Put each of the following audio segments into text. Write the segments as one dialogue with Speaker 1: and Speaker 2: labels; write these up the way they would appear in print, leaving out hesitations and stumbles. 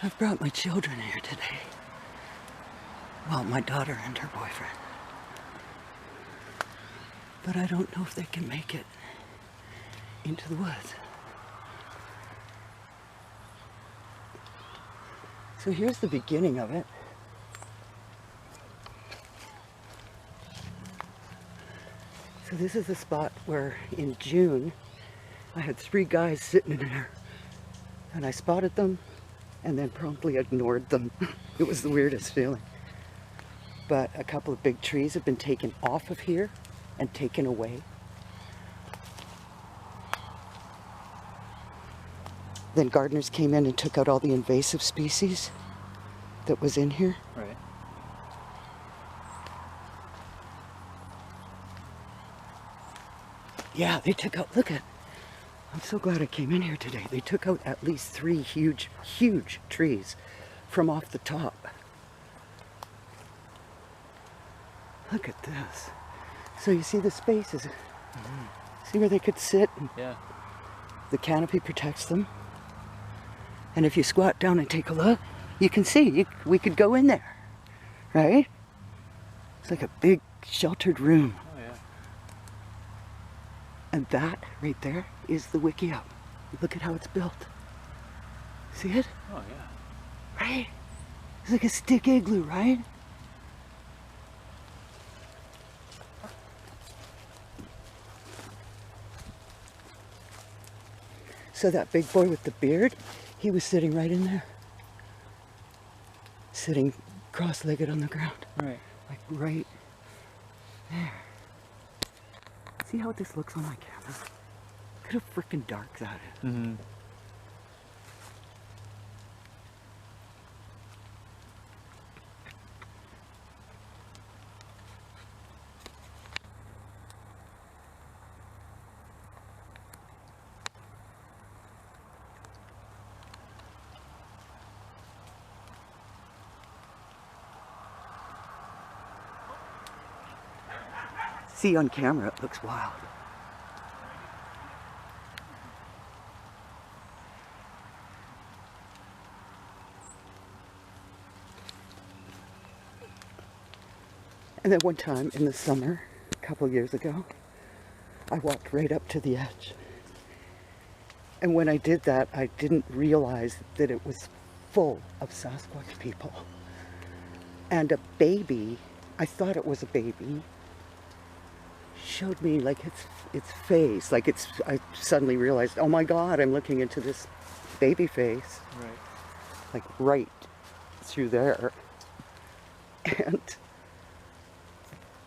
Speaker 1: I've brought my children here today. Well, my daughter and her boyfriend. But I don't know if they can make it into the woods. So here's the beginning of it. So this is the spot where in June I had 3 guys sitting in there and I spotted them and then promptly ignored them. It was the weirdest feeling. But a couple of big trees have been taken off of here and taken away. Then gardeners came in and took out all the invasive species that was in here.
Speaker 2: Right.
Speaker 1: Yeah, they took out, look at, I'm so glad I came in here today. They took out at least 3 huge, huge trees from off the top. Look at this. So you see the spaces. See where they could sit?
Speaker 2: Yeah.
Speaker 1: The canopy protects them. And if you squat down and take a look, you can see, we could go in there, right? It's like a big sheltered room.
Speaker 2: Oh yeah.
Speaker 1: And that right there is the wikiup. Look at how it's built. See it?
Speaker 2: Oh yeah.
Speaker 1: Right? It's like a stick igloo, right? So that big boy with the beard, he was sitting right in there. Sitting cross-legged on the ground.
Speaker 2: Right.
Speaker 1: Like right there. See how this looks on my camera? Look at how freaking dark that is.
Speaker 2: Mm-hmm.
Speaker 1: See, on camera it looks wild. And then one time in the summer, a couple years ago, I walked right up to the edge. And when I did that, I didn't realize that it was full of Sasquatch people. And a baby, I thought it was a baby, showed me like its face, like I suddenly realized, oh my God, I'm looking into this baby face.
Speaker 2: Right.
Speaker 1: Like right through there. And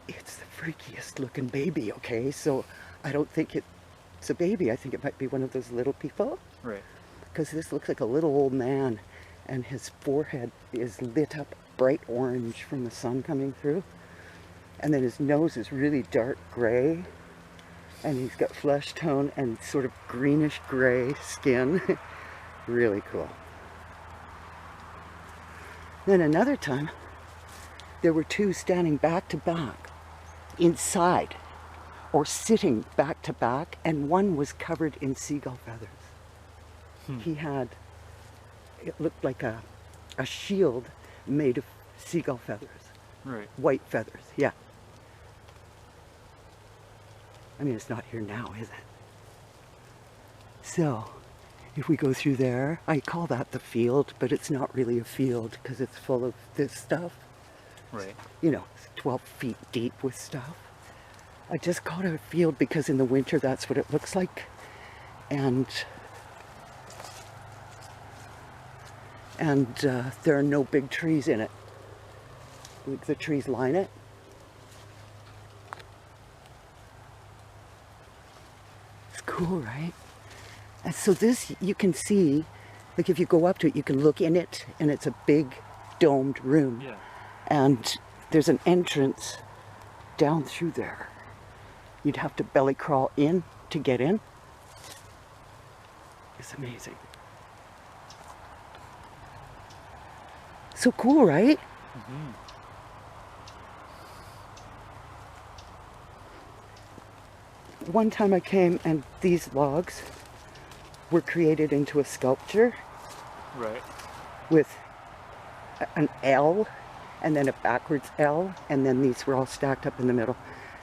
Speaker 1: it's the freakiest looking baby, okay? So I don't think it's a baby. I think it might be one of those little people.
Speaker 2: Right.
Speaker 1: Because this looks like a little old man and his forehead is lit up bright orange from the sun coming through. And then his nose is really dark gray. And he's got flesh tone and sort of greenish gray skin. Really cool. Then another time, there were 2 standing back to back inside or sitting back to back, and one was covered in seagull feathers. He had, it looked like a shield made of seagull feathers.
Speaker 2: Right.
Speaker 1: White feathers, yeah. I mean, it's not here now, is it? So, if we go through there, I call that the field, but it's not really a field because it's full of this stuff.
Speaker 2: Right.
Speaker 1: You know, it's 12 feet deep with stuff. I just call it a field because in the winter that's what it looks like. And there are no big trees in it. The trees line it. It's cool, right? And so this, you can see, like if you go up to it, you can look in it, and it's a big domed room.
Speaker 2: Yeah.
Speaker 1: And there's an entrance down through there. You'd have to belly crawl in to get in. It's amazing. So cool, right?
Speaker 2: Mm-hmm.
Speaker 1: One time I came and these logs were created into a sculpture.
Speaker 2: Right.
Speaker 1: with an L and then a backwards L, and then these were all stacked up in the middle.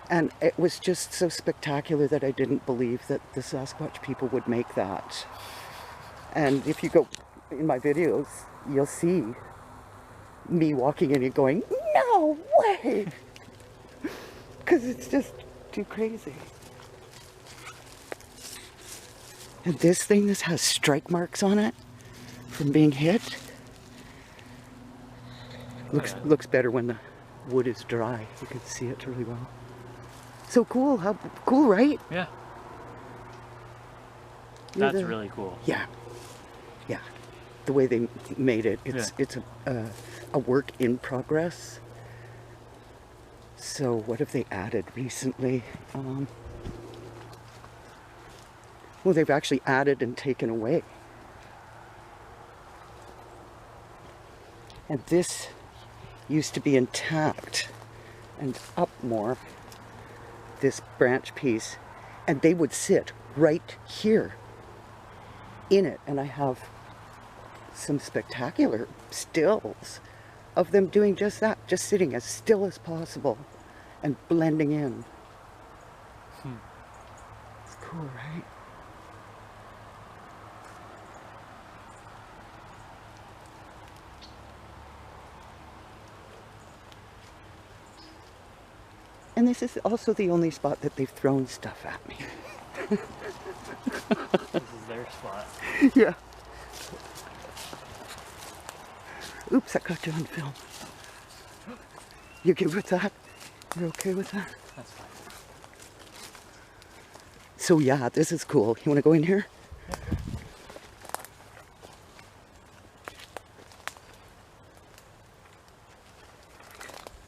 Speaker 1: And it was just so spectacular that I didn't believe that the Sasquatch people would make that. And if you go in my videos, you'll see me walking in and going, no way! Because it's just too crazy. And this thing, this has strike marks on it from being hit. Looks better when the wood is dry. You can see it really well. So cool, how cool, right?
Speaker 2: Yeah. That's really cool.
Speaker 1: Yeah. Yeah. The way they made it, it's a work in progress. So what have they added recently? Well, they've actually added and taken away. And this used to be intact and up more, this branch piece, and they would sit right here in it. And I have some spectacular stills of them doing just that, just sitting as still as possible and blending in. It's cool, right? And this is also the only spot that they've thrown stuff at me.
Speaker 2: This is their spot.
Speaker 1: Yeah. Oops, I got you on film. You good with that? You're okay with that?
Speaker 2: That's fine.
Speaker 1: So yeah, this is cool. You want to go in here?
Speaker 2: Yeah.